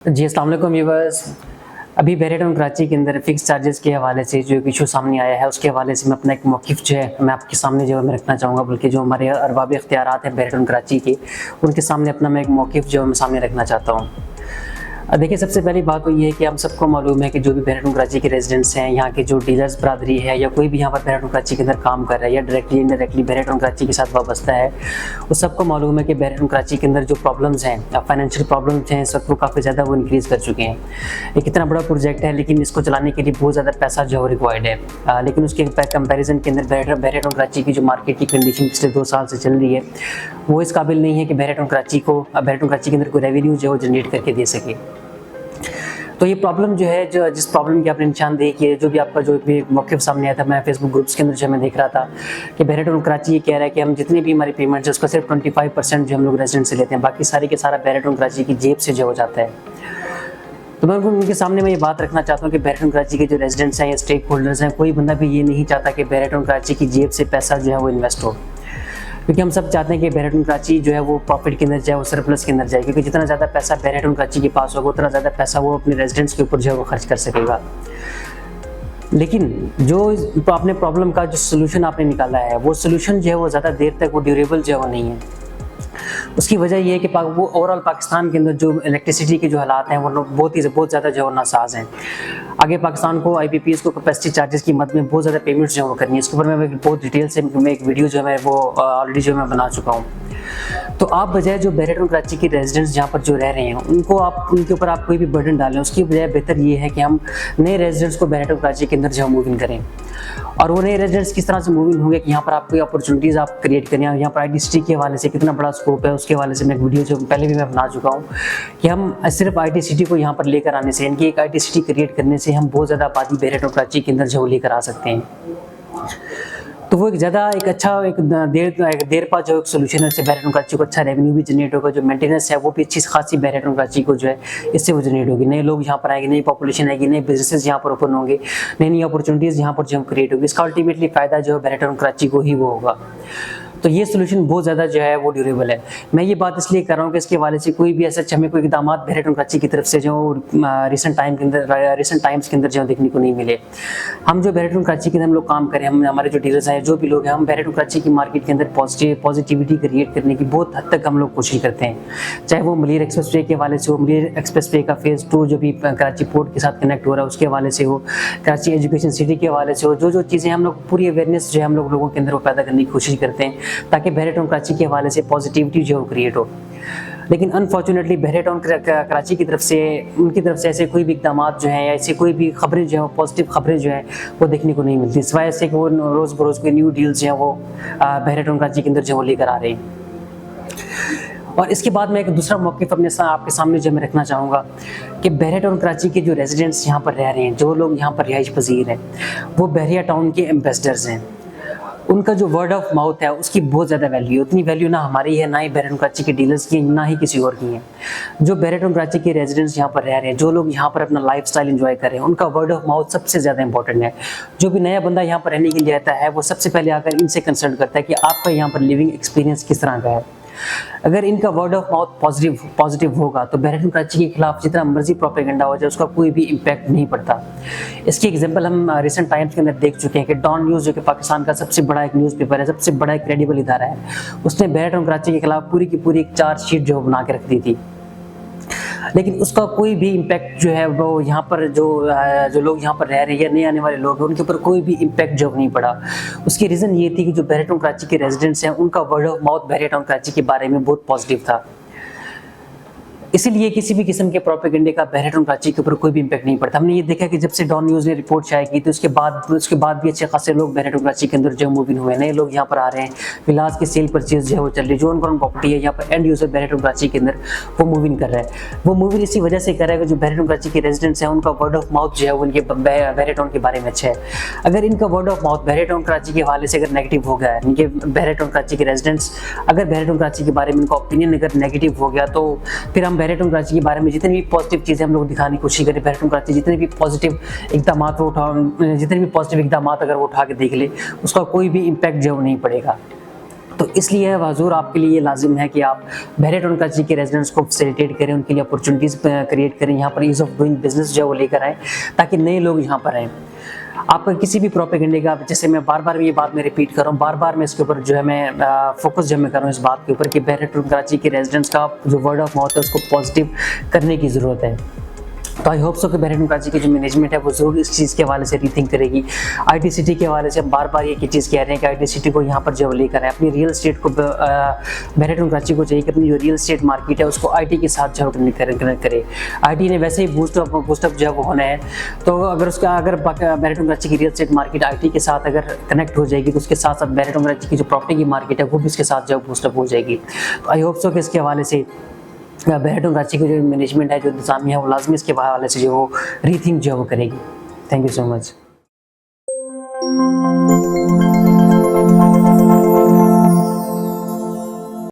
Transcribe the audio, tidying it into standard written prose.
जी, अस्सलाम वालेकुम व्यूअर्स। अभी बहरेटोन कराची के अंदर फ़िक्स चार्जेस के हवाले से जो एक इशू सामने आया है, उसके हवाले से मैं अपना एक मौक़िफ़ जो है मैं आपके सामने जो है मैं रखना चाहूँगा। बल्कि जो हमारे अरबाब इख्तियारात हैं बहरेटोन कराची के, उनके सामने अपना मैं एक मौक़िफ़ जो है मैं सामने रखना चाहता हूँ। देखिए, सबसे पहली बात तो ये है कि हम सबको मालूम है कि जो भी बहरेटोन कराची के रेज़िडेंट्स हैं, यहाँ के जो डीलर्स बरादरी है या कोई भी यहाँ पर बहरेटोन कराची के अंदर काम कर रहा है या डायरेक्टली इनडायरेक्टली बहरेटोन कराची के साथ वाबस्ता है, उस सबको मालूम है कि बहरेटोन कराची के अंदर जो प्रॉब्लम्स हैं, फाइनेंशियल प्रॉब्लम्स हैं, इस वक्त वो काफ़ी ज़्यादा वो इंक्रीज़ कर चुके हैं। एक इतना बड़ा प्रोजेक्ट है, लेकिन इसको चलाने के लिए बहुत ज़्यादा पैसा जो है रिक्वायर्ड है। लेकिन उसके कंपैरिजन के अंदर बहरेटोन कराची की जो मार्केट की कंडीशन पिछले 2 साल से चल रही है, वो इस काबिल नहीं है कि बहरेटोन कराची के अंदर कोई रेवेन्यू जो है वो जनरेट करके दे सके। तो ये प्रॉब्लम जो है, जो जिस प्रॉब्लम की आपने निशानदेही की है, जो भी आपका जो भी मौक़िफ़ सामने आया था, मैं फेसबुक ग्रुप्स के अंदर जो मैं देख रहा था कि बहरेटोन कराची ये कह रहा है कि हम जितनी भी हमारी पेमेंट्स है उसका सिर्फ 25% जो हम लोग रेजिडेंट से लेते हैं, बाकी सारे के सारा बहरेटोन कराची की जेब से जो हो जाता है। तो मैं उनके सामने मैं ये बात रखना चाहता हूँ कि बहरेटोन कराची के जो रेजिडेंट्स हैं या स्टेक होल्डर्स हैं, कोई बंदा भी ये नहीं चाहता कि बहरेटोन कराची की जेब से पैसा जो है वो इन्वेस्ट हो, क्योंकि हम सब चाहते हैं कि बहरेटोन कराची जो है वो प्रॉफिट के अंदर जाए, वो सरप्लस के अंदर जाए, क्योंकि जितना ज़्यादा पैसा बहरेटोन कराची के पास होगा उतना ज़्यादा पैसा वो अपने रेजिडेंट्स के ऊपर जो है वो खर्च कर सकेगा। लेकिन जो आपने प्रॉब्लम का जो सोल्यूशन आपने निकाला है, वो सोल्यूशन जो है वो ज़्यादा देर तक वो ड्यूरेबल जो है वो नहीं है। उसकी वजह ये है कि वो ओवरऑल पाकिस्तान के अंदर जो इलेक्ट्रिसिटी के जो हालात हैं वो बहुत ज़्यादा जो है नासाज हैं। आगे पाकिस्तान को IPPs को कैपेसिटी चार्जेस की मद में बहुत ज़्यादा पेमेंट्स जो है वो करनी है। इसके ऊपर मैं बहुत डिटेल से मैं एक वीडियो जो है वो ऑलरेडी जो मैं बना चुका हूँ। तो आप बजाय जो बहरेटोन कराची के रेजिडेंट्स जहाँ पर जो रह रहे हैं उनके ऊपर आप कोई भी बर्डन डालें, उसकी बजाय बेहतर ये है कि हम नए रेजिडेंट्स को बहरेटोन कराची के अंदर जो मूव इन करें। और वो नए रेजिडेंट्स किस तरह से मूव इन होंगे कि यहाँ पर आपको अपॉर्चुनिटीज़ आप क्रिएट करें। यहाँ पर ITCT के हवाले से कितना बड़ा स्कोप है, उसके हवाले से मैं एक वीडियो जो पहले भी मैं बना चुका हूँ कि हम सिर्फ ITCT को यहाँ पर लेकर आने से, इनकी एक ITCT क्रिएट करने से हम बहुत ज़्यादा आबादी बहरेटोन कराची के अंदर जो लेकर आ सकते हैं। तो वो एक अच्छा देर पा जो एक सोल्यूशन है, इससे बहरेटोन कराची को अच्छा रेवेन्यू भी जनरेट होगा, जो मेंटेनेंस है वो भी अच्छी खासी बहरेटोन कराची को जो है इससे वो जनरेट होगी। नए लोग यहाँ पर आएंगे, नई पॉपुलेशन आएगी, नए बिजनेसेस यहाँ पर ओपन होंगे, नई अपॉर्चुनिटीज़ यहाँ पर जो क्रिएट होगी। इसका अल्टीमेटली फ़ायदा जो है बहरेटोन कराची को ही वो होगा। तो ये सोल्यूशन बहुत ज़्यादा जो है वो ड्यूरेबल है। मैं ये बात इसलिए कर रहा हूँ कि इसके हवाले से कोई भी ऐसा हमें कोई इक़दाम बहरेटोन कराची की तरफ से जो रिसेंट टाइम्स के अंदर जो देखने को नहीं मिले। हम जो बहरेटोन कराची के अंदर हम लोग काम करें, हम हमारे जो डीलर्स हैं, जो भी लोग हैं, हम बहरेटोन कराची की मार्केट के अंदर पॉजिटिविटी क्रिएट करने की बहुत हद तक हम लोग कोशिश करते हैं। चाहे वो मलिर एक्सप्रेस वे के हवाले से हो, मलिर एक्सप्रेस वे का फेज़ 2 जो भी कराची पोर्ट के साथ कनेक्ट हो रहा है उसके हवाले से हो, कराची एजुकेशन सिटी के हवाले से हो, जो चीज़ें हम लोग पूरी अवेयरनेस जो है हम लोगों के अंदर वो पैदा करने की कोशिश करते हैं ताकि बहरेटोन कराची के हवाले से पॉजिटिविटी जो है क्रिएट हो। लेकिन अनफॉर्चुनेटली बहरेटोन कराची की तरफ से, उनकी तरफ से ऐसे कोई भी इक़दाम जो हैं या ऐसी कोई भी खबरें जो हैं, पॉजिटिव खबरें जो हैं वो देखने को नहीं मिलती, सिवाय ऐसे कि वो रोज़ बरोज़ कोई न्यू डील्स जो हैं वो बहरेटोन कराची के अंदर जो वो लेकर आ रहे हैं। और इसके बाद मैं एक दूसरा मौक़िफ़ आपके सामने जो मैं रखना चाहूँगा कि बहरेटोन कराची के जो रेजिडेंट्स यहाँ पर रह रहे हैं, जो लोग यहाँ पर रिहाइश पज़ीर हैं, वो बहरिया टाउन के एम्बेसडर्स हैं। उनका जो वर्ड ऑफ माउथ है उसकी बहुत ज़्यादा वैल्यू है। उतनी वैल्यू ना हमारी है, ना ही बहरेटोन कराची के डीलर्स की, ना ही किसी और की है। जो बहरेटोन कराची के रेजिडेंट्स यहाँ पर रह रहे हैं, जो लोग यहाँ पर अपना लाइफस्टाइल एंजॉय कर रहे हैं, उनका वर्ड ऑफ माउथ सबसे ज़्यादा इंपॉर्टेंट है। जो भी नया बंदा यहाँ पर रहने के लिए आता है, वो सबसे पहले आकर इनसे कंसल्ट करता है कि आपका यहाँ पर लिविंग एक्सपीरियंस किस तरह का है। अगर इनका वर्ड ऑफ माउथ पॉजिटिव होगा तो बहरेटोन कराची के खिलाफ जितना मर्जी प्रोपेगेंडा हो जाए उसका कोई भी इम्पैक्ट नहीं पड़ता। इसकी एग्जांपल हम रिसेंट टाइम्स के अंदर देख चुके हैं कि डॉन न्यूज़ जो कि पाकिस्तान का सबसे बड़ा एक न्यूज़पेपर है, सबसे बड़ा एक क्रेडिबल इदारा है, उसने बहरेटोन कराची के खिलाफ पूरी की पूरी एक चार्जशीट जो बना के रख दी थी। लेकिन उसका कोई भी इम्पैक्ट जो है वो यहाँ पर जो लोग यहाँ पर रह रहे हैं या नए आने वाले लोग हैं उनके ऊपर कोई भी इम्पैक्ट जो नहीं पड़ा। उसकी रीज़न ये थी कि जो बहरेटोन कराची के रेजिडेंट्स हैं उनका वर्ड ऑफ माउथ बहरेटोन कराची के बारे में बहुत पॉजिटिव था। इसीलिए किसी भी किस्म के प्रोपेगेंडे का बहरेटोन कराची के ऊपर कोई भी इम्पैक्ट नहीं पड़ता। हमने ये देखा कि जब से डॉन न्यूज़ ने रिपोर्ट शाया की तो उसके बाद भी अच्छे खासे लोग बहरेटोन कराची के अंदर जो मूव इन हुए, नए लोग यहाँ पर आ रहे हैं, विलास की सेल परचेज जो है वो चल रही है, जो उनका प्रॉपर्टी है यहाँ पर एंड यूज़र बहरेटोन कराची के अंदर वो मूव इन कर रहा है। वो मूव इन इसी वजह से कर रहा है कि जो बहरेटोन कराची के रेजिडेंट्स हैं उनका वर्ड ऑफ माउथ जो है वो उनके बहरेटोन के बारे में अच्छा है। अगर इनका वर्ड ऑफ माउथ बहरेटोन कराची के हवाले से अगर नेगेटिव हो गया है, इनके बहरेटोन कराची के रेजिडेंट्स अगर बहरेटोन कराची के बारे में इनका ओपिनियन अगर नेगेटिव हो गया तो फिर हम बहरेटोन कराची के बारे में जितनी भी पॉजिटिव चीज़ें हम लोग दिखाने की कोशिश करें, बहरेटोन कराची जितने भी पॉजिटिव इक़दाम अगर वो उठा के देख ले उसका कोई भी इम्पैक्ट जो नहीं पड़ेगा। तो इसलिए हजूर आपके लिए ये लाजिम है कि आप बहरिया टाउन कराची के रेजिडेंट्स को फैसिलिटेट करें, उनके लिए अपॉर्चुनिटीज़ क्रिएट करें, यहाँ पर ईज़ ऑफ डूइंग बिजनेस जो है वो लेकर आएँ ताकि नए लोग यहाँ पर आएँ। आप किसी भी प्रोपेगेंडे का, जैसे मैं बार बार ये बात मैं रिपीट कर रहा हूँ, बार बार मैं इसके ऊपर जो है मैं फोकस जो मैं कर रहा हूँ इस बात के ऊपर कि बहरिया टाउन कराची के रेजिडेंट्स का जो वर्ड ऑफ माउथ है उसको पॉजिटिव करने की ज़रूरत है। तो आई होप सो कि बहरिया टाउन कराची की जो मैनेजमेंट है वो ज़रूर इस चीज़ के हवाले से रीथिंक करेगी। IT सिटी के हवाले से हम बार बार ये चीज़ कह रहे हैं कि IT सिटी को यहाँ पर जो लेकर है, अपनी रियल एस्टेट को बहरिया टाउन कराची को चाहिए कि अपनी जो रियल एस्टेट मार्केट है उसको IT के साथ जो कनेक्ट करे। IT ने वैसे ही बूस्टअप जो है वो होना है, तो अगर बहरिया टाउन कराची की रियल एस्टेट मार्केट IT के साथ अगर कनेक्ट हो जाएगी तो उसके साथ साथ बहरिया टाउन कराची की जो प्रॉपर्टी की मार्केट है वो भी इसके साथ जो बूस्टअप हो जाएगी। तो आई होप सो कि इसके हवाले से बहरिया टाउन कराची की जो मैनेजमेंट है, जो इंतजामिया है, वो लाजमी इसके हवाले से जो वो रीथिंक जो है वो करेगी। Thank you so much.